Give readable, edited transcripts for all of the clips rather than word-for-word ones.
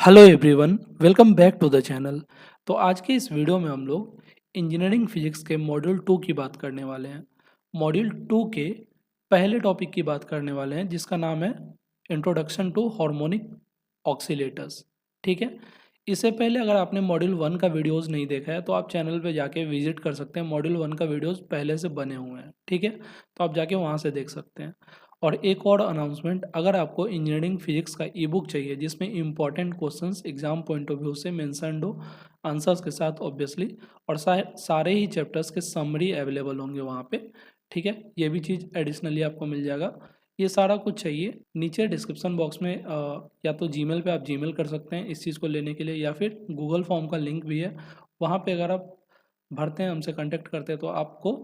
Hello everyone, welcome back to the channel. तो आज के इस वीडियो में हम लोग इंजीनियरिंग फिजिक्स के मॉड्यूल 2 की बात करने वाले हैं। मॉड्यूल 2 के पहले टॉपिक की बात करने वाले हैं जिसका नाम है इंट्रोडक्शन टू हार्मोनिक ऑक्सीलेटर्स। ठीक है। इससे पहले अगर आपने मॉड्यूल 1 का वीडियोस नहीं देखा है तो आप चैनल पे जाके विजिट कर सकते हैं। मॉड्यूल 1 का वीडियोस पहले से बने हुए हैं। ठीक है, तो आप जाके वहाँ से देख सकते हैं। और एक और अनाउंसमेंट, अगर आपको इंजीनियरिंग फिजिक्स का ई बुक चाहिए जिसमें important questions exam point of view से मेंशन्ड हो आंसर्स के साथ ऑब्वियसली, और सारे ही चैप्टर्स के समरी अवेलेबल होंगे वहाँ पे। ठीक है, ये भी चीज़ एडिशनली आपको मिल जाएगा। ये सारा कुछ चाहिए नीचे डिस्क्रिप्शन बॉक्स में या तो जीमेल पे आप जीमेल कर सकते हैं इस चीज़ को लेने के लिए, या फिर गूगल फॉर्म का लिंक भी है, वहाँ पे अगर आप भरते हैं, हमसे कांटेक्ट करते हैं तो आपको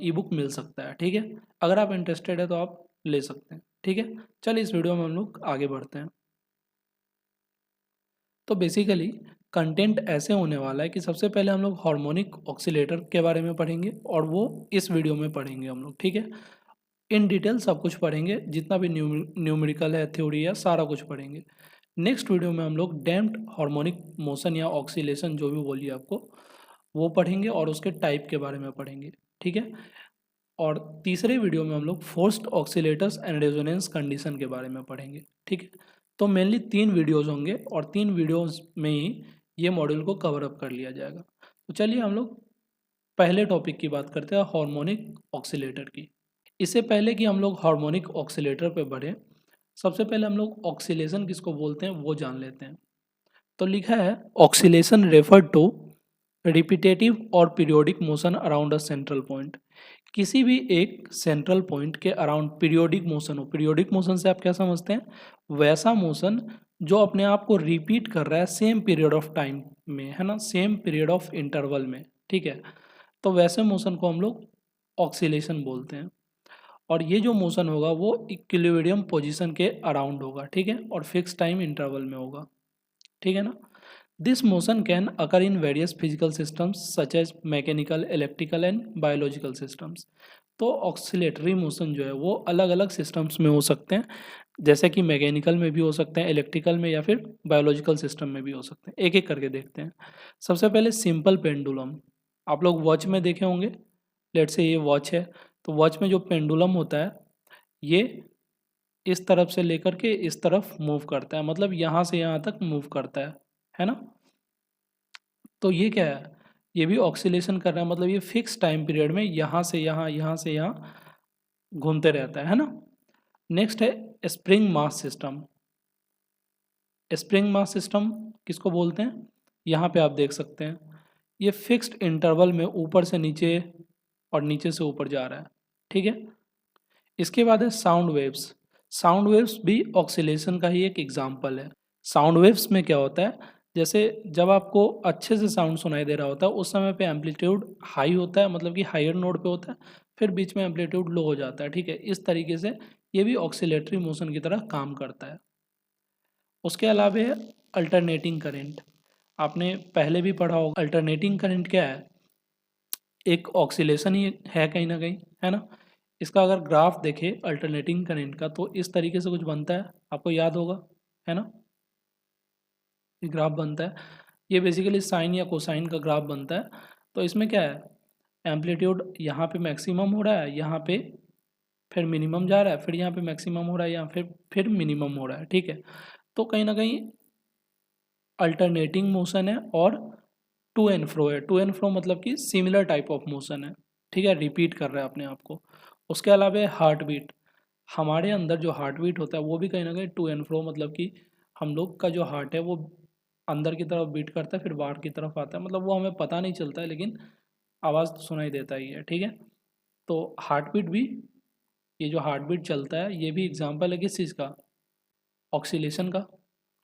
ई बुक मिल सकता है। ठीक है, अगर आप इंटरेस्टेड है तो आप ले सकते हैं। ठीक है, चलिए इस वीडियो में हम लोग आगे बढ़ते हैं। तो बेसिकली कंटेंट ऐसे होने वाला है कि सबसे पहले हम लोग हार्मोनिक ऑक्सीलेटर के बारे में पढ़ेंगे और वो इस वीडियो में पढ़ेंगे हम लोग। ठीक है, इन डिटेल सब कुछ पढ़ेंगे, जितना भी न्यूमेरिकल है, थ्योरी है, सारा कुछ पढ़ेंगे। नेक्स्ट वीडियो में हम लोग डैम्प्ड हार्मोनिक मोशन या ऑक्सीलेशन जो भी बोलिए आपको, वो पढ़ेंगे और उसके टाइप के बारे में पढ़ेंगे। ठीक है, और तीसरे वीडियो में हम लोग फोर्स्ड ऑक्सीलेटर्स एंड रेजोनेंस कंडीशन के बारे में पढ़ेंगे। ठीक है, तो मेनली 3 वीडियोस होंगे और 3 वीडियोस में ही ये मॉड्यूल को कवर अप कर लिया जाएगा। तो चलिए हम लोग पहले टॉपिक की बात करते हैं, हार्मोनिक ऑक्सीलेटर की। इससे पहले कि हम लोग हार्मोनिक ऑक्सीलेटर पे बढ़ें, सबसे पहले हम लोग ऑक्सीलेशन किसको बोलते हैं वो जान लेते हैं। तो लिखा है ऑक्सीलेशन रेफर टू रिपीटेटिव और periodic motion around a central point. किसी भी एक सेंट्रल पॉइंट के अराउंड पीरियोडिक मोशन हो। पीरियोडिक मोशन से आप क्या समझते हैं? वैसा मोशन जो अपने आप को रिपीट कर रहा है सेम पीरियड ऑफ टाइम में, है ना, सेम पीरियड ऑफ इंटरवल में। ठीक है, तो वैसे मोशन को हम लोग ऑक्सीलेशन बोलते हैं। और ये जो मोशन होगा वो इक्विलिब्रियम पोजीशन के अराउंड होगा। ठीक है, और फिक्स टाइम इंटरवल में होगा। ठीक है ना। This motion can occur in various physical systems such as mechanical, electrical and biological systems. तो ऑक्सीलेटरी मोशन जो है वो अलग अलग सिस्टम्स में हो सकते हैं, जैसे कि मैकेनिकल में भी हो सकते हैं, इलेक्ट्रिकल में, या फिर बायोलॉजिकल सिस्टम में भी हो सकते हैं। एक एक करके देखते हैं। सबसे पहले सिंपल पेंडुलम, आप लोग वॉच में देखे होंगे। लेट्स से ये वॉच है, तो वॉच में जो पेंडुलम होता है ये इस तरफ से लेकर के इस तरफ मूव करता है, मतलब यहाँ से यहाँ तक मूव करता है ना। तो ये क्या है? ये भी ऑक्सीलेशन कर रहा है, मतलब ये फिक्स टाइम पीरियड में यहाँ से यहाँ, यहाँ से यहाँ घूमते रहता है ना। नेक्स्ट है spring mass system. Spring mass system किसको बोलते हैं? यहाँ पे आप देख सकते हैं, ये फिक्स्ड इंटरवल में ऊपर से नीचे और नीचे से ऊपर जा रहा है। ठीक है, इसके बाद है साउंड वेव्स। साउंड वेव्स भी ऑक्सीलेशन का ही एक एग्जाम्पल है। साउंड वेव्स में क्या होता है, जैसे जब आपको अच्छे से साउंड सुनाई दे रहा होता है उस समय पे एम्पलीट्यूड हाई होता है, मतलब कि हायर नोड पे होता है, फिर बीच में एम्पलीट्यूड लो हो जाता है। ठीक है, इस तरीके से ये भी ऑक्सीलेटरी मोशन की तरह काम करता है। उसके अलावा है अल्टरनेटिंग करंट। आपने पहले भी पढ़ा होगा। अल्टरनेटिंग करंट क्या है? एक ऑक्सीलेशन ही है कहीं ना कहीं, है ना। इसका अगर ग्राफ देखे अल्टरनेटिंग करंट का तो इस तरीके से कुछ बनता है, आपको याद होगा, है ना। ये ग्राफ बनता है, ये बेसिकली साइन या कोसाइन का ग्राफ बनता है। तो इसमें क्या है, एम्पलीट्यूड यहाँ पे मैक्सिमम हो रहा है, यहाँ पे फिर मिनिमम जा रहा है, फिर यहाँ पे मैक्सिमम हो रहा है, यहाँ फिर मिनिमम हो रहा है। ठीक है, तो कहीं ना कहीं अल्टरनेटिंग मोशन है और टू एंड फ्रो है। टू एंड फ्रो मतलब कि सिमिलर टाइप ऑफ मोशन है। ठीक है, रिपीट कर रहा है अपने आप को। उसके अलावा हार्ट बीट, हमारे अंदर जो हार्ट बीट होता है वो भी कहीं ना कहीं टू एंड फ्रो, मतलब कि हम लोग का जो हार्ट है वो अंदर की तरफ बीट करता है फिर बाहर की तरफ आता है, मतलब वो हमें पता नहीं चलता है लेकिन आवाज़ तो सुनाई देता ही है। ठीक है, तो हार्ट बीट भी, ये जो हार्ट बीट चलता है ये भी एग्जाम्पल है किस चीज़ का? ऑक्सीलेशन का,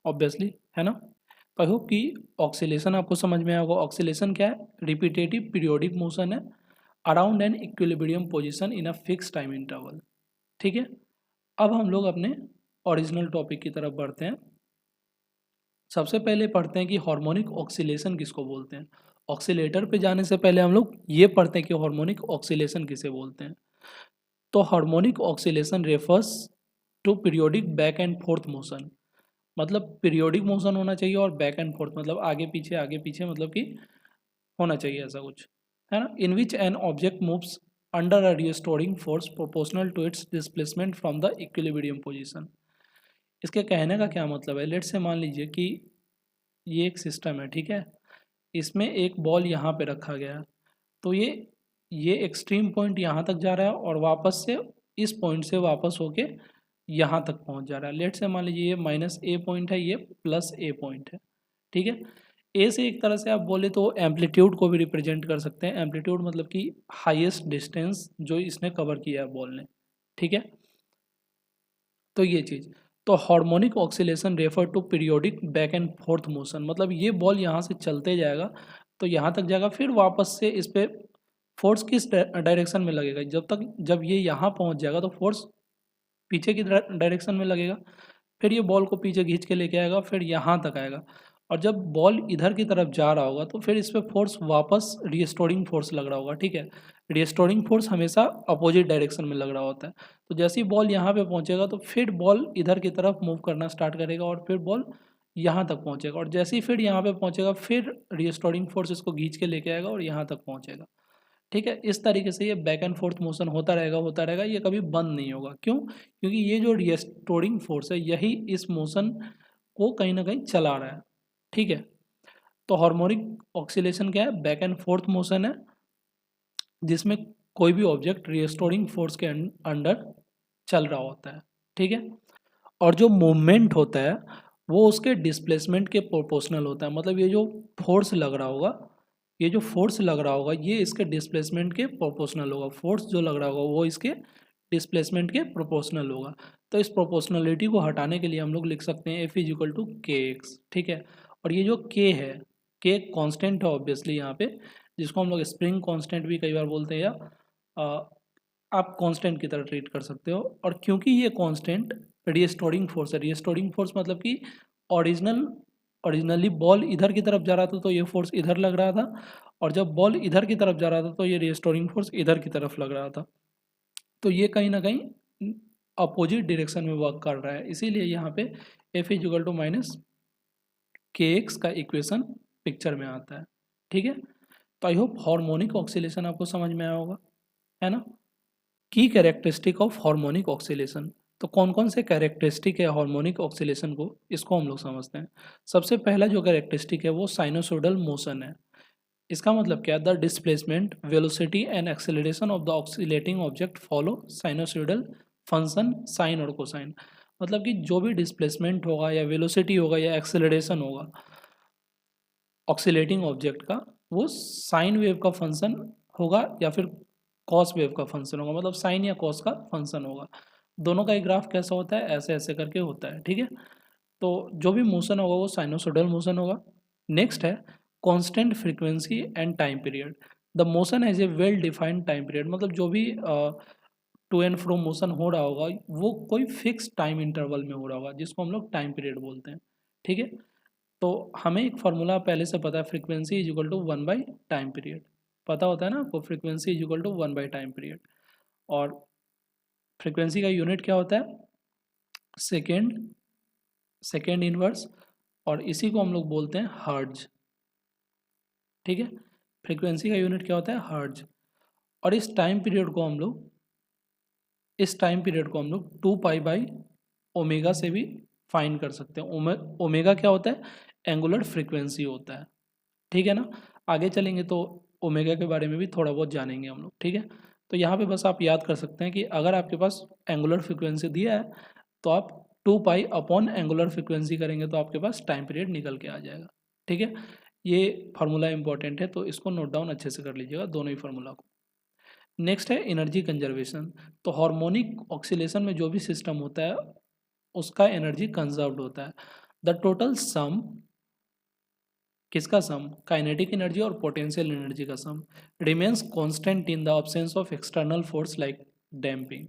ऑब्वियसली, है ना। तो आई होप कि ऑक्सीलेशन आपको समझ में आया होगा। ऑक्सीलेशन क्या है? रिपीटेटिव पीरियोडिक मोशन है around an equilibrium position in a fix time interval. ठीक है, अब हम लोग अपने ओरिजिनल टॉपिक की तरफ बढ़ते हैं। सबसे पहले पढ़ते हैं कि हार्मोनिक ऑक्सीलेशन किसको बोलते हैं। ऑक्सीलेटर पे जाने से पहले हम लोग ये पढ़ते हैं कि हार्मोनिक ऑक्सीलेशन किसे बोलते हैं। तो harmonic oscillation refers to periodic back and forth motion. मतलब पीरियोडिक मोशन होना चाहिए, और बैक एंड फोर्थ मतलब आगे पीछे मतलब कि होना चाहिए ऐसा कुछ, है ना। In which an object moves under a restoring force proportional to its displacement from the equilibrium position. इसके कहने का क्या मतलब है, लेट से मान लीजिए कि ये एक सिस्टम है, ठीक है। इसमें एक बॉल यहाँ पे रखा गया है, तो ये एक्सट्रीम पॉइंट यहाँ तक जा रहा है और वापस से इस पॉइंट से वापस होके यहाँ तक पहुँच जा रहा है। लेट से मान लीजिए ये माइनस ए पॉइंट है, ये प्लस ए पॉइंट है, ठीक है। ए से एक तरह से आप बोले तो एम्पलीट्यूड को भी रिप्रेजेंट कर सकते हैं। एम्पलीट्यूड मतलब कि हाईएस्ट डिस्टेंस जो इसने कवर किया है बॉल ने, ठीक है। तो ये चीज़, तो harmonic oscillation refer to periodic back and forth motion, मतलब ये बॉल यहाँ से चलते जाएगा तो यहाँ तक जाएगा, फिर वापस से इस पर फोर्स किस डायरेक्शन में लगेगा, जब ये यहाँ पहुँच जाएगा तो फोर्स पीछे की डायरेक्शन में लगेगा, फिर ये बॉल को पीछे खींच के लेके आएगा, फिर यहाँ तक आएगा, और जब बॉल इधर की तरफ जा रहा होगा तो फिर इस पर फोर्स वापस रीस्टोरिंग फोर्स लग रहा होगा, ठीक है। रीस्टोरिंग फोर्स हमेशा अपोजिट डायरेक्शन में लग रहा होता है। तो जैसे ही बॉल यहाँ पे पहुँचेगा तो फिर बॉल इधर की तरफ मूव करना स्टार्ट करेगा और फिर बॉल यहाँ तक पहुँचेगा, और जैसे ही फिर यहाँ पे पहुँचेगा फिर रीस्टोरिंग फोर्स इसको खींच के लेके आएगा और यहाँ तक पहुँचेगा, ठीक है। इस तरीके से ये बैक एंड फोर्थ मोशन होता रहेगा, ये कभी बंद नहीं होगा। क्यों? क्योंकि ये जो रिस्टोरिंग फोर्स है यही इस मोशन को कहीं ना कहीं चला रहा है, ठीक है। तो हार्मोनिक ऑक्सीलेशन क्या है? बैक एंड फोर्थ मोशन है जिसमें कोई भी ऑब्जेक्ट रिस्टोरिंग फोर्स के अंडर चल रहा होता है, ठीक है। और जो मूवमेंट होता है वो उसके डिस्प्लेसमेंट के प्रोपोर्शनल होता है, मतलब ये जो फोर्स लग रहा होगा, ये जो फोर्स लग रहा होगा ये इसके डिस्प्लेसमेंट के प्रोपोर्शनल होगा। फोर्स जो लग रहा होगा वो इसके डिस्प्लेसमेंट के प्रोपोर्शनल होगा। तो इस प्रोपोर्शनलिटी को हटाने के लिए हम लोग लिख सकते हैं एफ इज इक्वल टू के एक्स, ठीक है। और ये जो के है, के कांस्टेंट है ऑब्वियसली यहाँ पे, जिसको हम लोग स्प्रिंग कांस्टेंट भी कई बार बोलते हैं, या आप कांस्टेंट की तरह ट्रीट कर सकते हो। और क्योंकि ये कांस्टेंट रीस्टोरिंग फोर्स है, रीस्टोरिंग फोर्स मतलब कि ओरिजिनली बॉल इधर की तरफ जा रहा था तो ये फोर्स इधर लग रहा था, और जब बॉल इधर की तरफ जा रहा था तो ये रीस्टोरिंग फोर्स इधर की तरफ लग रहा था। तो ये कहीं ना कहीं अपोजिट डायरेक्शन में वर्क कर रहा है, इसीलिए यहाँ पे F is equal to minus K X का इक्वेशन पिक्चर में आता है, ठीक है। तो आई होप हार्मोनिक ऑक्सीलेशन आपको समझ में आया होगा, है ना। की कैरेक्टरिस्टिक ऑफ हार्मोनिक ऑक्सीलेशन, तो कौन कौन से कैरेक्टरिस्टिक है हार्मोनिक ऑक्सीलेशन को, इसको हम लोग समझते हैं। सबसे पहला जो कैरेक्टरिस्टिक है वो साइनोसोडल मोशन है। इसका मतलब क्या है? The displacement, velocity and acceleration of the oscillating object follow sinusoidal function sine और कोसाइन। मतलब कि जो भी डिस्प्लेसमेंट होगा या वेलोसिटी होगा या एक्सेलरेशन होगा ऑक्सीलेटिंग ऑब्जेक्ट का, वो साइन वेव का फंक्शन होगा या फिर कॉस वेव का फंक्शन होगा, मतलब साइन या कॉस का फंक्शन होगा। दोनों का एक ग्राफ कैसा होता है? ऐसे ऐसे करके होता है, ठीक है। तो जो भी मोशन होगा वो साइनोसोडल मोशन होगा। नेक्स्ट है constant frequency and time period. The motion has a well defined time period, मतलब जो भी टू एंड फ्रो मोशन हो रहा होगा वो कोई फिक्स टाइम इंटरवल में हो रहा होगा, जिसको हम लोग टाइम पीरियड बोलते हैं, ठीक है। तो हमें एक फार्मूला पहले से पता है, frequency is equal to 1 by time period. पता होता है ना आपको, frequency is equal to 1 by time period. और फ्रीक्वेंसी का यूनिट क्या होता है? सेकेंड, सेकेंड इनवर्स, और इसी को हम लोग बोलते हैं हर्ट्ज, ठीक है। फ्रीक्वेंसी का यूनिट क्या होता है? हर्ट्ज। और इस टाइम पीरियड को हम लोग 2 पाई ओमेगा से भी फाइंड कर सकते हैं। ओमेगा क्या होता है? एंगुलर फ्रीक्वेंसी होता है, ठीक है ना। आगे चलेंगे तो ओमेगा के बारे में भी थोड़ा बहुत जानेंगे हम लोग, ठीक है। तो यहाँ पे बस आप याद कर सकते हैं कि अगर आपके पास एंगुलर फ्रीक्वेंसी दिया है तो आप 2 पाई अपॉन एंगुलर फ्रीक्वेंसी करेंगे तो आपके पास टाइम पीरियड निकल के आ जाएगा, ठीक है। ये फार्मूला इंपॉर्टेंट है तो इसको नोट डाउन अच्छे से कर लीजिएगा, दोनों ही फार्मूला को। नेक्स्ट है एनर्जी कंजर्वेशन। तो हार्मोनिक ऑक्सीलेशन में जो भी सिस्टम होता है उसका एनर्जी कंजर्व्ड होता है। द टोटल सम, किसका सम? काइनेटिक एनर्जी और पोटेंशियल एनर्जी का sum remains constant in the absence of external force like damping.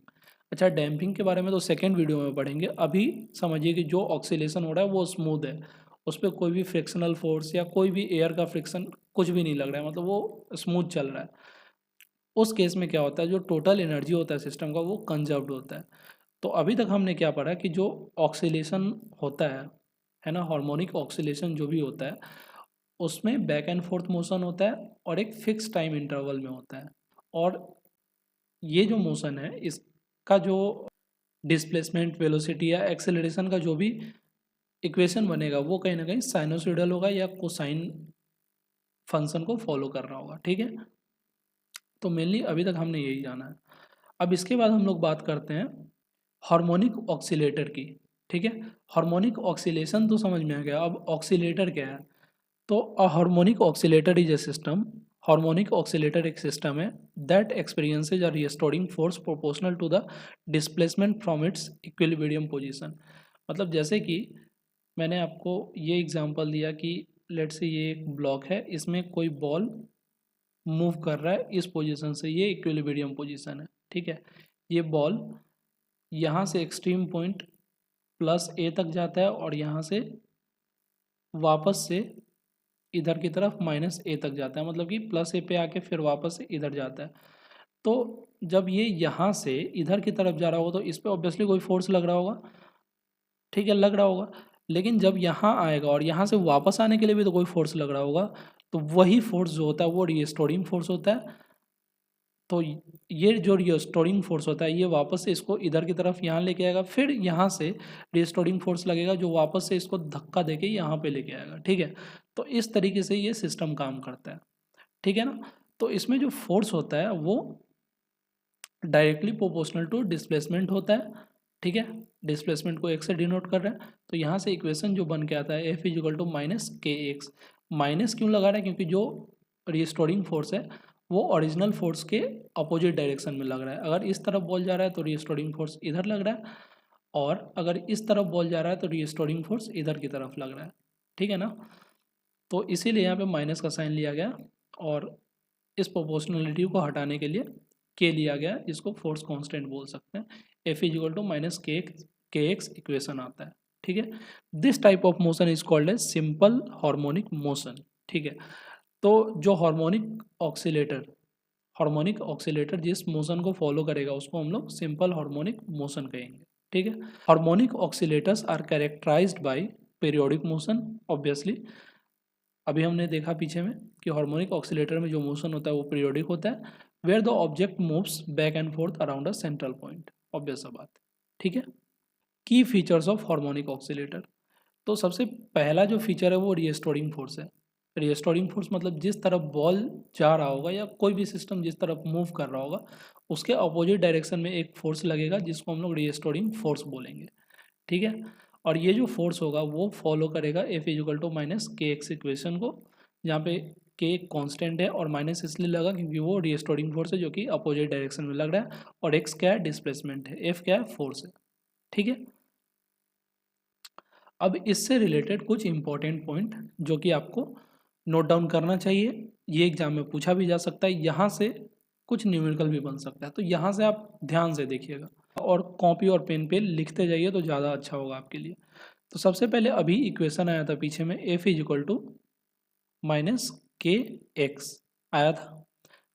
अच्छा, डैम्पिंग के बारे में तो सेकेंड वीडियो में पढ़ेंगे। अभी समझिए कि जो ऑक्सीलेशन हो रहा है वो स्मूथ है, उस पर कोई भी फ्रिक्शनल फोर्स या कोई भी एयर का फ्रिक्शन कुछ भी नहीं लग रहा है, मतलब वो स्मूथ चल रहा है। उस केस में क्या होता है? जो टोटल एनर्जी होता है सिस्टम का वो कंजर्व्ड होता है। तो अभी तक हमने क्या पढ़ा कि जो ऑक्सीलेशन होता है है ना। हार्मोनिक ऑक्सीलेशन जो भी होता है उसमें बैक एंड फोर्थ मोशन होता है और एक फिक्स टाइम इंटरवल में होता है। और ये जो मोशन है इसका जो डिस्प्लेसमेंट, वेलोसिटी या एक्सेलरेशन का जो भी इक्वेशन बनेगा वो कहीं ना कहीं साइनोसॉइडल होगा या कोसाइन फंक्शन को फॉलो कर रहा होगा, ठीक है। तो मेनली अभी तक हमने यही जाना है। अब इसके बाद हम लोग बात करते हैं हार्मोनिक ऑक्सीलेटर की, ठीक है। हार्मोनिक ऑक्सीलेशन तो समझ में आ गया, अब ऑक्सीलेटर क्या है। तो a harmonic oscillator is a system, harmonic oscillator एक सिस्टम है that experiences a restoring force proportional to the displacement from its equilibrium position. मतलब जैसे कि मैंने आपको ये एग्जांपल दिया कि लेट से ये एक ब्लॉक है, इसमें कोई बॉल मूव कर रहा है इस पोजीशन से, ये इक्विलिब्रियम पोजीशन है, ठीक है। ये बॉल यहाँ से एक्सट्रीम पॉइंट प्लस ए तक जाता है और यहाँ से वापस से इधर की तरफ माइनस ए तक जाता है, मतलब कि प्लस ए पे आके फिर वापस से इधर जाता है। तो जब ये यहाँ से इधर की तरफ जा रहा होगा तो इस पर ऑब्वियसली कोई फोर्स लग रहा होगा, ठीक है, लग रहा होगा। लेकिन जब यहाँ आएगा और यहाँ से वापस आने के लिए भी तो कोई फोर्स लग रहा होगा, तो वही फोर्स जो होता है वो रिस्टोरिंग फोर्स होता है। तो ये जो रिस्टोरिंग फोर्स होता है ये वापस से इसको इधर की तरफ यहाँ लेके आएगा, फिर यहाँ से रिस्टोरिंग फोर्स लगेगा जो वापस से इसको धक्का देके यहाँ पे लेके आएगा, ठीक है। तो इस तरीके से ये सिस्टम काम करता है, ठीक है ना। तो इसमें जो फोर्स होता है वो डायरेक्टली प्रोपोर्शनल टू डिस्प्लेसमेंट होता है, ठीक है। डिस्प्लेसमेंट को एक से डिनोट कर रहे हैं, तो यहाँ से इक्वेशन जो बन के आता है F is equal to minus K x. Minus क्यों लगा रहा है, क्योंकि जो रिस्टोरिंग फोर्स है वो ओरिजिनल फोर्स के अपोजिट डायरेक्शन में लग रहा है। अगर इस तरफ बॉल जा रहा है तो रिस्टोरिंग फोर्स इधर लग रहा है, और अगर इस तरफ बॉल जा रहा है तो रिस्टोरिंग फोर्स इधर की तरफ लग रहा है, ठीक है ना। तो इसीलिए यहाँ पे माइनस का साइन लिया गया और इस प्रोपोर्शनलिटी को हटाने के लिए के लिया गया, जिसको फोर्स कांस्टेंट बोल सकते हैं। F is equal to minus K X equation आता है, ठीक है। This type of motion is called as simple harmonic motion, ठीक है। तो जो हार्मोनिक ऑक्सीलेटर जिस मोशन को फॉलो करेगा उसको हम लोग सिंपल हार्मोनिक मोशन कहेंगे, ठीक है। Harmonic oscillators are characterized by periodic motion, obviously अभी हमने देखा पीछे में कि हार्मोनिक ऑक्सीलेटर में जो मोशन होता है वो पीरियोडिक होता है, where the object moves back and forth around a central point, obvious सा बात, ठीक है। की फीचर्स ऑफ हार्मोनिक ऑक्सीलेटर। तो सबसे पहला जो फीचर है वो रिस्टोरिंग फोर्स है। रिस्टोरिंग फोर्स मतलब जिस तरफ बॉल जा रहा होगा या कोई भी सिस्टम जिस तरफ मूव कर रहा होगा उसके अपोजिट डायरेक्शन में एक फोर्स लगेगा जिसको हम लोग रिस्टोरिंग फोर्स बोलेंगे, ठीक है। और ये जो फोर्स होगा वो फॉलो करेगा F is equal to minus K X equation को, जहाँ पे के एक कॉन्स्टेंट है और माइनस इसलिए लगा क्योंकि वो रिस्टोरिंग फोर्स है जो कि अपोजिट डायरेक्शन में लग रहा है, और एक्स क्या है, डिस्प्लेसमेंट है, एफ क्या है, फोर्स है, ठीक है। अब इससे रिलेटेड कुछ इंपॉर्टेंट पॉइंट जो कि आपको नोट डाउन करना चाहिए, ये एग्जाम में पूछा भी जा सकता है, यहाँ से कुछ न्यूमेरिकल भी बन सकता है, तो यहाँ से आप ध्यान से देखिएगा और कॉपी और पेन पे लिखते जाइए तो ज़्यादा अच्छा होगा आपके लिए। तो सबसे पहले अभी इक्वेशन आया था पीछे में F is equal to minus K X आया था,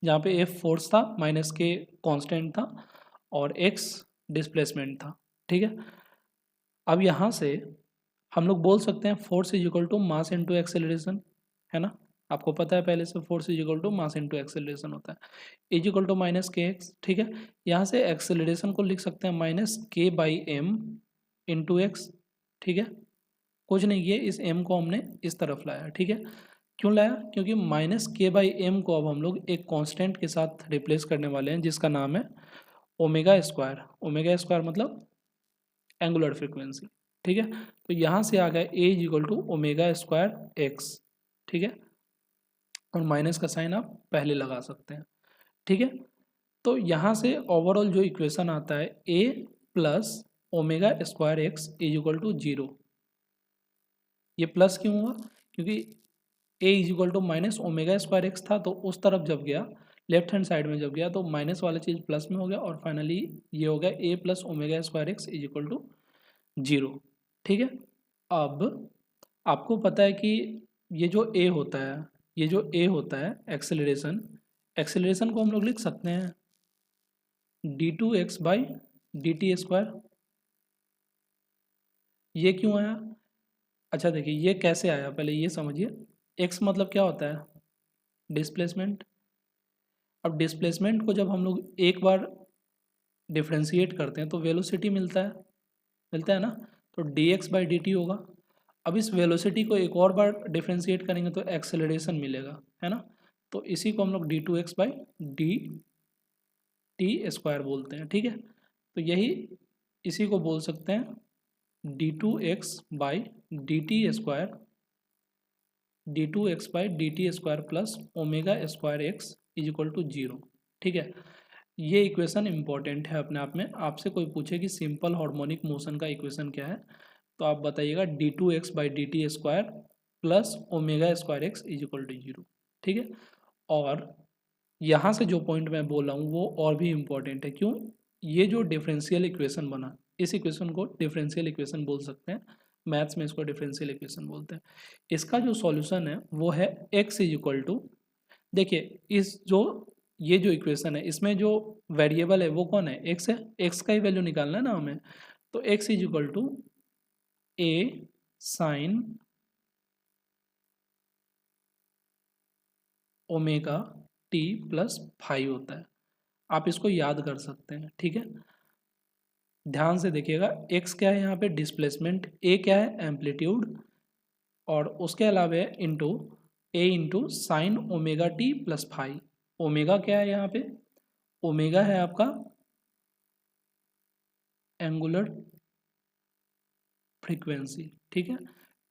जहाँ पे एफ फोर्स था, माइनस के कांस्टेंट था और एक्स डिस्प्लेसमेंट था, ठीक है। अब यहाँ से हम लोग बोल सकते हैं force is equal to mass into acceleration, है ना। आपको पता है पहले से force is equal to mass into acceleration होता है, is equal to minus K X, ठीक है। यहाँ से एक्सेलरेशन को लिख सकते हैं माइनस के बाई एम इंटू एक्स, ठीक है। कुछ नहीं, ये इस m को हमने इस तरफ लाया, ठीक है। क्यों लाया, क्योंकि माइनस के बाई एम को अब हम लोग एक कांस्टेंट के साथ रिप्लेस करने वाले हैं जिसका नाम है ओमेगा स्क्वायर। ओमेगा स्क्वायर मतलब एंगुलर फ्रीक्वेंसी, ठीक है। तो यहाँ से आ गया a is equal to omega square x, ठीक है। और माइनस का साइन आप पहले लगा सकते हैं, ठीक है। तो यहाँ से ओवरऑल जो इक्वेशन आता है a plus omega square x is equal to zero. ये प्लस क्यों हुआ, क्योंकि a is equal to minus omega square x था, तो उस तरफ जब गया लेफ्ट हैंड साइड में जब गया तो माइनस वाला चीज़ प्लस में हो गया और फाइनली ये हो गया a plus omega square x is equal to zero, ठीक है। अब आपको पता है कि ये जो ए होता है, ये जो ए होता है एक्सेलरेशन, एक्सेलरेशन को हम लोग लिख सकते हैं D two X by D T square. ये क्यों आया, अच्छा देखिए ये कैसे आया, पहले ये समझिए। एक्स मतलब क्या होता है, डिस्प्लेसमेंट। अब डिस्प्लेसमेंट को जब हम लोग एक बार डिफ्रेंशिएट करते हैं तो वेलोसिटी मिलता है ना, तो D X by D T होगा। अब इस वेलोसिटी को एक और बार डिफ्रेंशिएट करेंगे तो एक्सेलरेशन मिलेगा, है ना। तो इसी को हम लोग D two X by D T square बोलते हैं, ठीक है। तो यही इसी को बोल सकते हैं D two X by D T square, D two X by D T square plus omega square x is equal to zero, ठीक है। ये इक्वेशन इंपॉर्टेंट है अपने आप में। आपसे कोई पूछे कि सिंपल हार्मोनिक मोशन का इक्वेशन क्या है, तो आप बताइएगा D two X by D T square plus omega square x is equal to zero, ठीक है। और यहाँ से जो पॉइंट मैं बोल रहा हूँ वो और भी इम्पोर्टेंट है। क्यों, ये जो डिफरेंशियल इक्वेशन बना, इस इक्वेशन को डिफरेंशियल इक्वेशन बोल सकते हैं, मैथ्स में इसको डिफरेंशियल इक्वेशन बोलते हैं। इसका जो सॉल्यूशन है वो है एक्स इज इक्वल टू, देखिए इस जो ये जो इक्वेशन है इसमें जो वेरिएबल है वो कौन है, एक्स है। एक्स का ही वैल्यू निकालना है ना हमें, तो X is equal to A sine omega T plus phi होता है। आप इसको याद कर सकते हैं, ठीक है। ध्यान से देखिएगा, एक्स क्या है यहाँ पे डिस्प्लेसमेंट, ए क्या है एम्पलीट्यूड, और उसके अलावा into a into sine omega T plus five. Omega क्या है यहाँ पे, ओमेगा है आपका एंगुलर फ्रीक्वेंसी, ठीक है।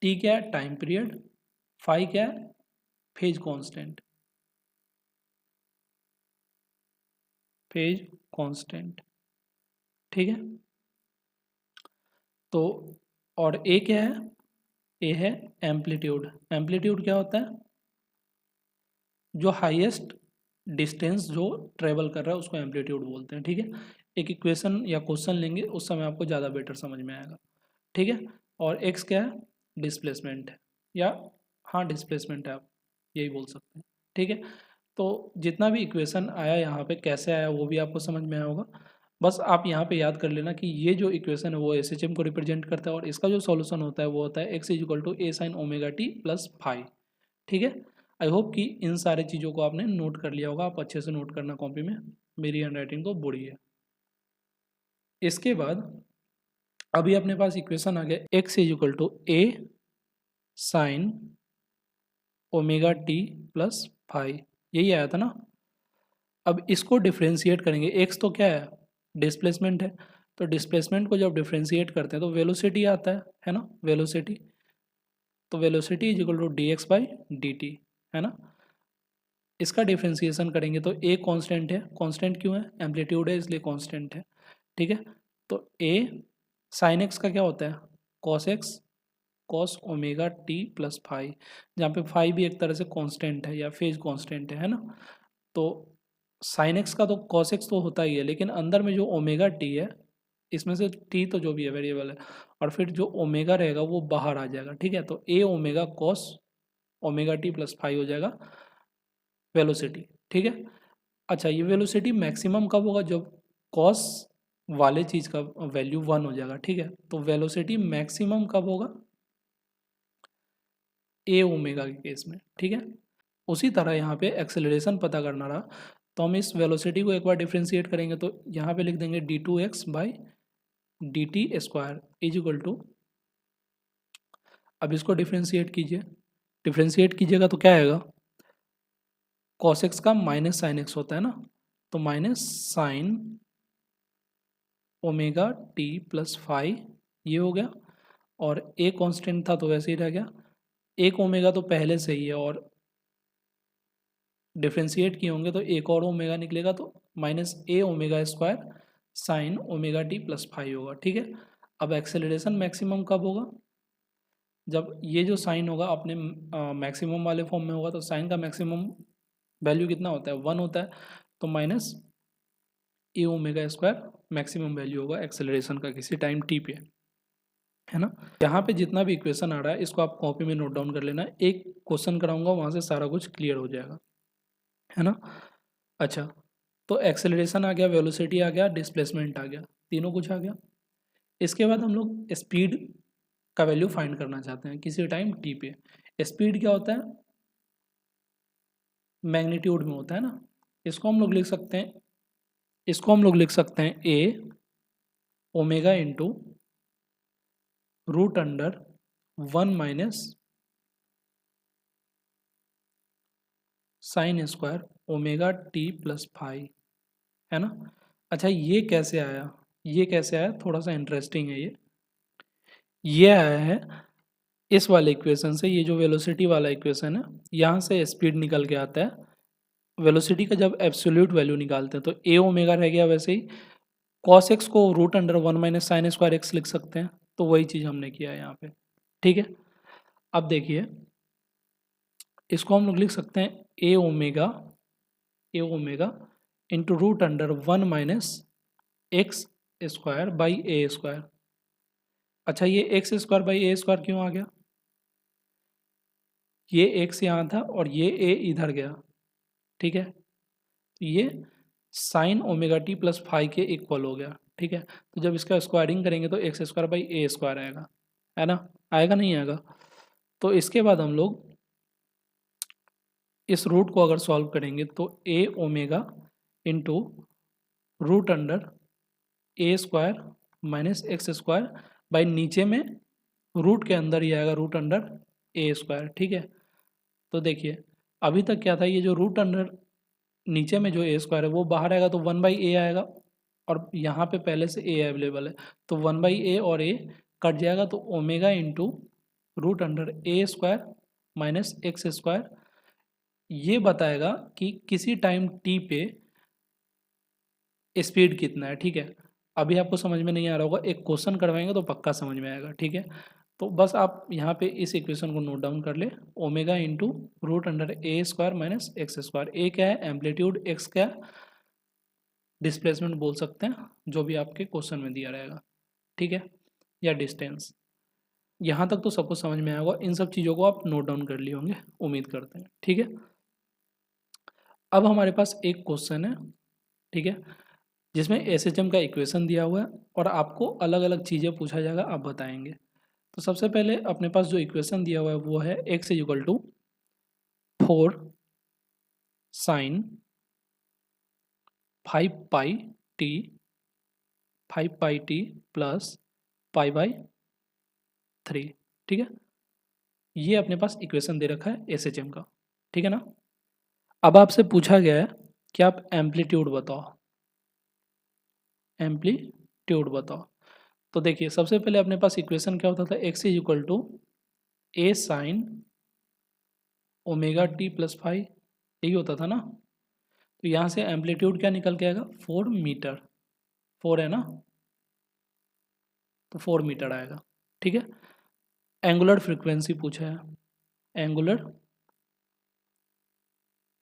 टी क्या है टाइम पीरियड, फाइव क्या है फेज कांस्टेंट, फेज कांस्टेंट, ठीक है। तो और ए क्या है, ए है एम्पलीट्यूड। एम्पलीट्यूड क्या होता है, जो हाईएस्ट डिस्टेंस जो ट्रेवल कर रहा है उसको एम्पलीट्यूड बोलते हैं, ठीक है। एक इक्वेशन या क्वेश्चन लेंगे उस समय आपको ज़्यादा बेटर समझ में आएगा, ठीक है। और एक्स क्या है डिस्प्लेसमेंट है, या हाँ डिस्प्लेसमेंट है, आप यही बोल सकते हैं, ठीक है। तो जितना भी इक्वेशन आया यहाँ पे कैसे आया वो भी आपको समझ में आया होगा। बस आप यहाँ पे याद कर लेना कि ये जो इक्वेशन है वो एस एच एम को रिप्रेजेंट करता है, और इसका जो सॉल्यूशन होता है वो होता है X is equal to A sine omega T plus phi, ठीक है। आई होप कि इन सारे चीज़ों को आपने नोट कर लिया होगा। आप अच्छे से नोट करना कॉपी में, मेरी हैंड राइटिंग तो बुरी है। इसके बाद अभी अपने पास इक्वेशन आ गया X is equal to A sine omega T plus phi, यही आया था ना। अब इसको डिफ्रेंशिएट करेंगे, एक्स तो क्या है डिस्प्लेसमेंट है, तो डिस्प्लेसमेंट को जब डिफ्रेंशिएट करते हैं तो वेलोसिटी आता है ना, वेलोसिटी। तो velocity is equal to D X by D T, है ना। इसका डिफ्रेंशिएशन करेंगे तो ए कांस्टेंट है, कांस्टेंट क्यों है एम्पलीट्यूड है इसलिए कांस्टेंट है, ठीक है। तो ए साइन एक्स का क्या होता है cos x, cos omega T plus five, जहाँ पे फाइव भी एक तरह से कांस्टेंट है या फेज कांस्टेंट है ना। तो साइन एक्स का तो कॉस एक्स तो होता ही है, लेकिन अंदर में जो ओमेगा टी है इसमें से टी तो जो भी है वेरिएबल है, और फिर जो ओमेगा रहेगा वो बाहर आ जाएगा, ठीक है। तो a omega cos omega T plus five हो जाएगा वेलोसिटी, ठीक है। अच्छा ये वेलोसिटी मैक्सिमम कब होगा, जब कॉस वाले चीज़ का वैल्यू वन हो जाएगा, ठीक है। तो वेलोसिटी मैक्सिमम कब होगा, ए ओमेगा के केस में, ठीक है। उसी तरह यहाँ पे एक्सेलरेशन पता करना रहा, तो हम इस वेलोसिटी को एक बार डिफ्रेंशिएट करेंगे तो यहाँ पे लिख देंगे D two X by D T square is equal to, अब इसको डिफ्रेंशिएट कीजिए, डिफ्रेंशिएट कीजिएगा तो क्या आएगा, कॉस एक्स का माइनस साइन एक्स होता है ना, तो minus sine omega T plus phi ये हो गया, और ए कांस्टेंट था तो वैसे ही रह गया। एक ओमेगा तो पहले से ही है और डिफ्रेंशिएट किए होंगे तो एक और ओमेगा निकलेगा, तो minus a omega square sine omega T plus five होगा, ठीक है। अब एक्सेलरेशन मैक्सिमम कब होगा, जब ये जो साइन होगा अपने मैक्सिमम वाले फॉर्म में होगा, तो साइन का मैक्सिमम वैल्यू कितना होता है वन होता है, तो minus a omega square maximum value होगा एक्सेलरेशन का किसी टाइम टी पे, है ना। यहाँ पे जितना भी इक्वेशन आ रहा है इसको आप कॉपी में नोट डाउन कर लेना, एक क्वेश्चन कराऊंगा वहाँ से सारा कुछ क्लियर हो जाएगा, है ना। अच्छा तो एक्सेलरेशन आ गया, वेलोसिटी आ गया, डिस्प्लेसमेंट आ गया, तीनों कुछ आ गया। इसके बाद हम लोग स्पीड का वैल्यू फाइंड करना चाहते हैं किसी टाइम टी पे। स्पीड क्या होता है, मैग्नीट्यूड में होता है ना। इसको हम लोग लिख सकते हैं, a omega into root under 1 minus sine square omega T plus five, है ना। अच्छा ये कैसे आया, थोड़ा सा इंटरेस्टिंग है ये आया है इस वाले इक्वेशन से। ये जो वेलोसिटी वाला इक्वेशन है, यहाँ से स्पीड निकल के आता है। वेलोसिटी का जब एब्सोल्यूट वैल्यू निकालते हैं तो ए ओमेगा रह गया, वैसे ही कॉस एक्स को root under 1 minus sine square X लिख सकते हैं, तो वही चीज़ हमने किया है यहाँ पे। ठीक है, अब देखिए इसको हम लोग लिख सकते हैं a omega into root under 1 minus x square by a square. अच्छा ये x square by a square क्यों आ गया, ये एक्स यहाँ था और ये ए इधर गया, ठीक है। तो ये sign omega T plus five के इक्वल हो गया, ठीक है। तो जब इसका स्क्वायरिंग करेंगे तो x square by a square आएगा, है ना, आएगा नहीं आएगा। तो इसके बाद हम लोग इस रूट को अगर सॉल्व करेंगे तो a omega into root under A square minus x square by नीचे में रूट के अंदर ही आएगा रूट अंडर ए स्क्वायर, ठीक है। तो देखिए अभी तक क्या था, ये जो रूट अंडर नीचे में जो ए स्क्वायर है वो बाहर आएगा तो 1/a आएगा, और यहाँ पे पहले से ए अवेलेबल है तो 1/a और ए कट जाएगा, तो ओमेगा इंटू रूट अंडर ए स्क्वायर माइनस एक्स स्क्वायर ये बताएगा कि किसी टाइम टी पे स्पीड कितना है, ठीक है। अभी आपको समझ में नहीं आ रहा होगा, एक क्वेश्चन करवाएंगे तो पक्का समझ में आएगा, ठीक है। तो बस आप यहाँ पे इस इक्वेशन को नोट डाउन कर ले, ओमेगा इंटू रूट अंडर ए स्क्वायर माइनस एक्स स्क्वायर। ए क्या है एम्पलीट्यूड, एक्स क्या डिस्प्लेसमेंट बोल सकते हैं, जो भी आपके क्वेश्चन में दिया रहेगा, ठीक है, या डिस्टेंस। यहाँ तक तो सबको समझ में आया होगा, इन सब चीज़ों को आप नोट डाउन कर लिए होंगे उम्मीद करते हैं, ठीक है। अब हमारे पास एक क्वेश्चन है, ठीक है, जिसमें एसएचएम का इक्वेशन दिया हुआ है और आपको अलग अलग चीज़ें पूछा जाएगा, आप बताएंगे। तो सबसे पहले अपने पास जो इक्वेशन दिया हुआ है वो है x equal to 4 sine 5 pi T plus pi by 3, ठीक है। ये अपने पास इक्वेशन दे रखा है एसएचएम का, ठीक है ना। अब आपसे पूछा गया है कि आप एम्पलीट्यूड बताओ, तो देखिए सबसे पहले अपने पास इक्वेशन क्या होता था, x is equal to A sine omega T plus phi, यही होता था ना। तो यहाँ से एम्पलीट्यूड क्या निकल के आएगा, 4 मीटर, 4 है ना, तो 4 मीटर आएगा, ठीक है। एंगुलर फ्रीक्वेंसी पूछा है, एंगुलर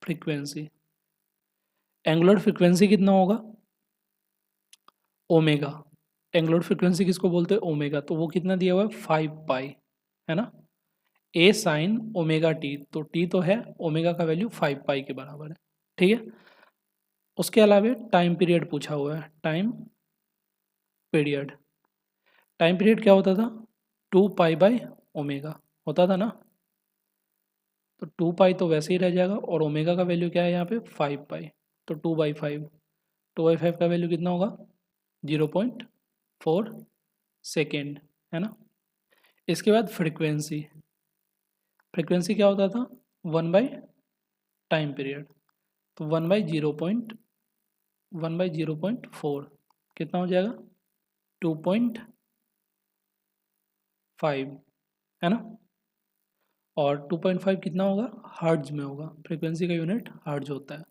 फ्रीक्वेंसी, कितना होगा, ओमेगा। एंगुलर फ्रीक्वेंसी किसको बोलते हैं, ओमेगा, तो वो कितना दिया हुआ है 5 पाई, है ना। ए साइन ओमेगा टी, तो टी तो है, ओमेगा का वैल्यू 5 पाई के बराबर है, ठीक है। उसके अलावा टाइम पीरियड पूछा हुआ है, पीरियड टाइम पीरियड क्या होता था, 2 पाई बाई ओमेगा होता था ना। तो 2 पाई तो वैसे ही रह जाएगा और ओमेगा का वैल्यू क्या है यहाँ पे 5 पाई, तो 2/5, 2/5 का वैल्यू कितना होगा 0.4 सेकेंड, है ना। इसके बाद फ्रीक्वेंसी क्या होता था 1 बाई टाइम पीरियड, तो 1/0.4 कितना हो जाएगा 2.5, है ना। और 2.5 कितना होगा हर्ट्ज में होगा, फ्रीक्वेंसी का यूनिट हर्ट्ज होता है।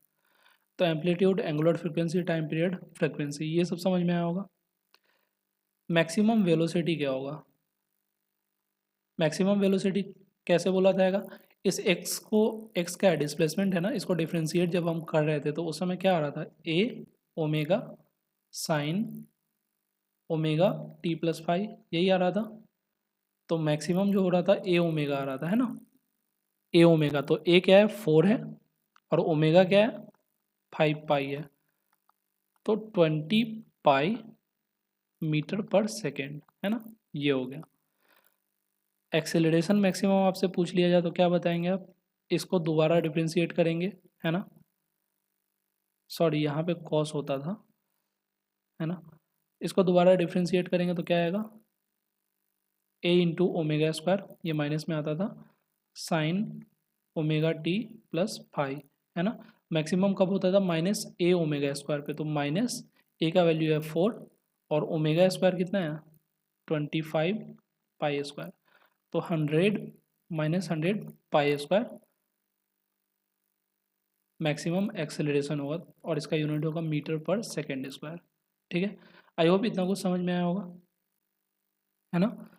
तो amplitude, angular frequency, time period, frequency, ये सब समझ में आया होगा। मैक्सिमम वेलोसिटी क्या होगा, मैक्सिमम वेलोसिटी कैसे बोला जाएगा, इस x को, x का डिस्प्लेसमेंट है ना, इसको डिफ्रेंशिएट जब हम कर रहे थे तो उस समय क्या आ रहा था, a omega sine omega T plus phi, यही आ रहा था। तो मैक्सिमम जो हो रहा था ए ओमेगा आ रहा था, है ना, ए ओमेगा। तो ए क्या है 4 है और ओमेगा क्या है 5 पाई है, तो 20 पाई मीटर पर सेकेंड, है ना, ये हो गया। एक्सेलरेशन मैक्सिमम आपसे पूछ लिया जाए तो क्या बताएंगे आप? इसको दोबारा डिफ्रेंशिएट करेंगे, है ना, सॉरी यहाँ पे कॉस होता था, है ना, इसको दोबारा डिफ्रेंशिएट करेंगे तो क्या आएगा, ए इंटू ओमेगा स्क्वायर, ये माइनस में आता था, sign omega T plus five, है ना। मैक्सिमम कब होता था, माइनस ए ओमेगा स्क्वायर पे, तो माइनस ए का वैल्यू है 4 और ओमेगा स्क्वायर कितना है 25 पाई स्क्वायर, तो 100 minus 100 pi square maximum acceleration होगा और इसका यूनिट होगा मीटर पर सेकेंड स्क्वायर। ठीक है, आई होप इतना कुछ समझ में आया होगा, है ना।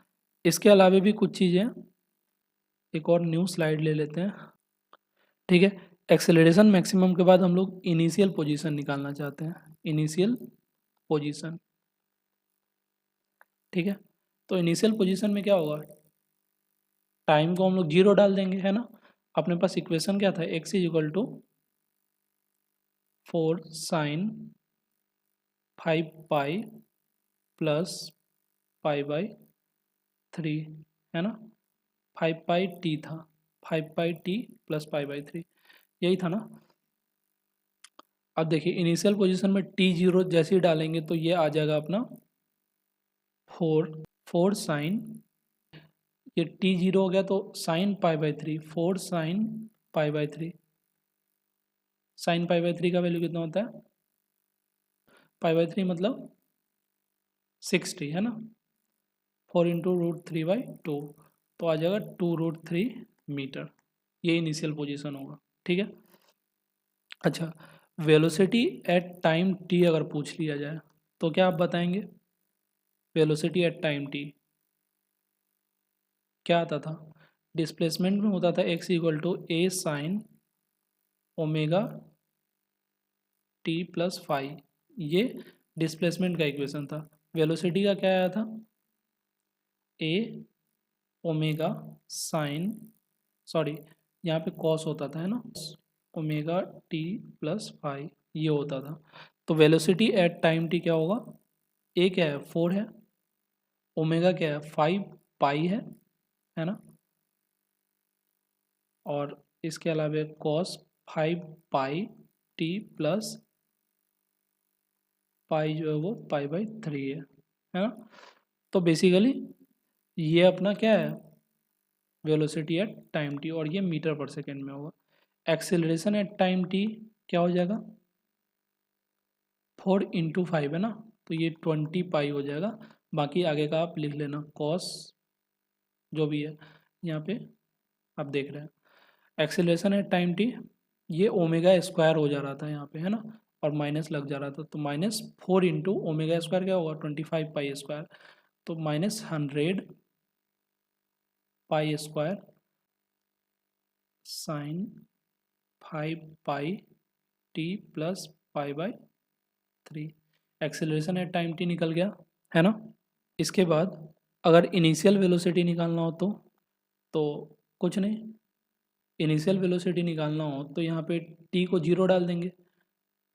इसके अलावा भी कुछ चीज़ें, एक और न्यू स्लाइड ले लेते हैं। ठीक है, एक्सेलरेशन मैक्सिमम के बाद हम लोग इनिशियल पोजीशन निकालना चाहते हैं, इनिशियल पोजीशन। ठीक है, तो इनिशियल पोजीशन में क्या होगा, टाइम को हम लोग 0 डाल देंगे, है ना। अपने पास इक्वेशन क्या था, x is equal to 4 sine 5 pi plus pi by 3, है ना, 5 पाई टी था, 5 pi T plus pi by 3, यही था ना। अब देखिए इनिशियल पोजीशन में t0 जैसे ही डालेंगे तो ये आ जाएगा अपना 4 साइन, ये t0 हो गया तो sine pi by 3, 4 sine pi by 3, sine pi by 3 का वैल्यू कितना होता है, पाई बाई 3 मतलब 60, है ना, 4 इंटू रूट 3 बाई 2, तो आ जाएगा 2√3 मीटर, ये इनिशियल पोजीशन होगा। ठीक है, अच्छा, वेलोसिटी एट टाइम टी अगर पूछ लिया जाए तो क्या आप बताएंगे, वेलोसिटी एट टाइम टी क्या आता था, डिस्प्लेसमेंट में होता था x equal to A sine omega T plus phi, ये डिस्प्लेसमेंट का इक्वेशन था। वेलोसिटी का क्या आया था, ए ओमेगा साइन, सॉरी यहाँ पे कॉस होता था, है ना, ओमेगा टी प्लस फाइव, ये होता था। तो वेलोसिटी एट टाइम टी क्या होगा, ए क्या है 4 है, ओमेगा क्या है 5 पाई है ना, और इसके अलावा कॉस 5 पाई टी प्लस पाई जो है वो पाई बाई 3 है ना। तो बेसिकली ये अपना क्या है, वेलोसिटी एट टाइम टी, और ये मीटर पर सेकेंड में होगा। एक्सेलरेशन एट टाइम टी क्या हो जाएगा, 4 इंटू 5 है ना, तो ये 20 पाई हो जाएगा। बाकी आगे का आप लिख लेना, कॉस जो भी है यहाँ पे आप देख रहे हैं। एक्सेलरेशन एट टाइम टी, ये ओमेगा स्क्वायर हो जा रहा था यहाँ पे, है ना, और माइनस लग जा रहा था, तो -4 इंटू ओमेगा स्क्वायर क्या होगा 25 पाई स्क्वायर, तो -100 pi square sine 5 pi T plus pi by 3। Acceleration at time T निकल गया, है ना। इसके बाद अगर इनिशियल वेलोसिटी निकालना हो तो कुछ नहीं, इनिशियल वेलोसिटी निकालना हो तो यहाँ पे टी को 0 डाल देंगे,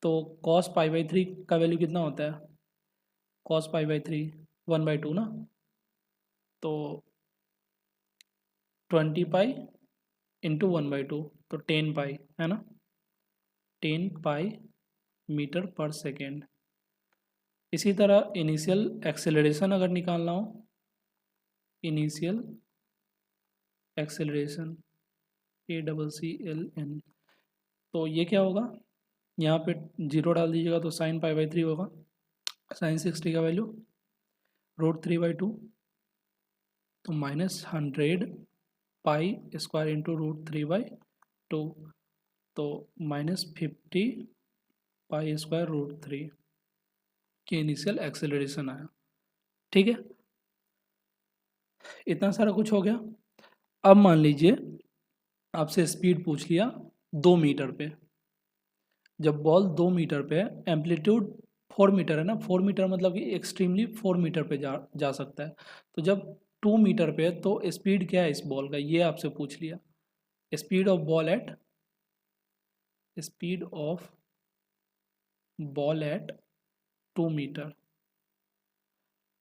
तो कॉस पाई बाई 3 का वैल्यू कितना होता है, कॉस पाई बाई 3 1/2 ना, तो 20 पाई इंटू 1/2, तो 10 पाई, है ना, 10 पाई मीटर पर सेकेंड। इसी तरह इनिशियल एक्सेलरेशन अगर निकालना हो, इनिशियल एक्सेलरेशन ACCLN, तो ये क्या होगा, यहाँ पे 0 डाल दीजिएगा तो साइन पाई बाई 3 होगा, साइन 60 का वैल्यू √3/2, तो -100 पाई स्क्वायर इंटू √3/2, तो -50 पाई स्क्वायर √3 की इनिशियल एक्सेलरेशन आया। ठीक है, इतना सारा कुछ हो गया। अब मान लीजिए आपसे स्पीड पूछ लिया 2 मीटर पे, जब बॉल 2 मीटर पे है, एम्पलीट्यूड 4 मीटर है ना, 4 मीटर मतलब कि एक्सट्रीमली 4 मीटर पे जा सकता है, तो जब 2 मीटर पे है तो स्पीड क्या है इस बॉल का, ये आपसे पूछ लिया, speed of ball at, speed of ball at 2 metre,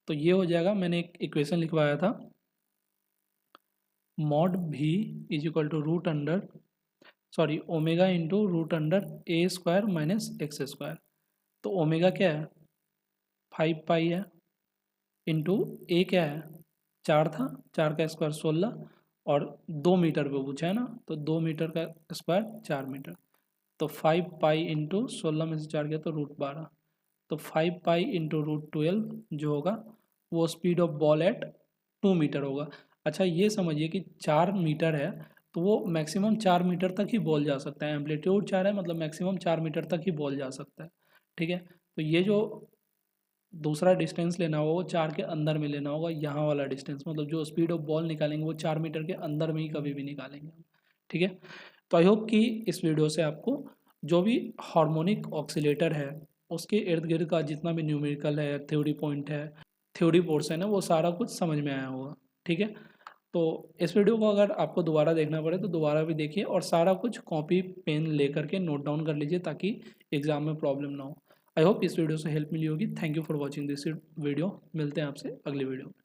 तो ये हो जाएगा, मैंने एक इक्वेशन लिखवाया था, mod V is equal to root under omega into root under A square minus x square. तो ओमेगा क्या है 5 पाई है, इंटू ए क्या है 4 था, 4 का स्क्वायर 16 और 2 मीटर पे पूछा है ना, तो 2 मीटर का स्क्वायर 4 मीटर। तो 5 पाई इंटू 16 में से 4 गया तो रूट 12। तो 5 पाई इंटू रूट 12 जो होगा वो speed of ball at 2 metre होगा। अच्छा ये समझिए कि 4 मीटर है तो वो मैक्सिमम 4 मीटर तक ही बॉल जा सकता है। एम्पलीट्यूड 4 है मतलब मैक्सिमम 4 मीटर तक ही बॉल जा सकता है। ठीक है, तो ये जो दूसरा डिस्टेंस लेना होगा वो 4 के अंदर में लेना होगा। यहाँ वाला डिस्टेंस मतलब जो स्पीड ऑफ बॉल निकालेंगे वो 4 मीटर के अंदर में ही कभी भी निकालेंगे हम। ठीक है, तो आई होप कि इस वीडियो से आपको जो भी हार्मोनिक ऑक्सीलेटर है उसके इर्द गिर्द का जितना भी न्यूमेरिकल है, थ्योरी पॉइंट है, थ्योरी पोर्शन है, वो सारा कुछ समझ में आया होगा। ठीक है, तो इस वीडियो को अगर आपको दोबारा देखना पड़े तो दोबारा भी देखिए और सारा कुछ कॉपी पेन लेकर के नोट डाउन कर लीजिए ताकि एग्जाम में प्रॉब्लम ना हो। आई होप इस वीडियो से हेल्प मिली होगी। Thank you for watching this video. मिलते हैं आपसे अगली वीडियो में।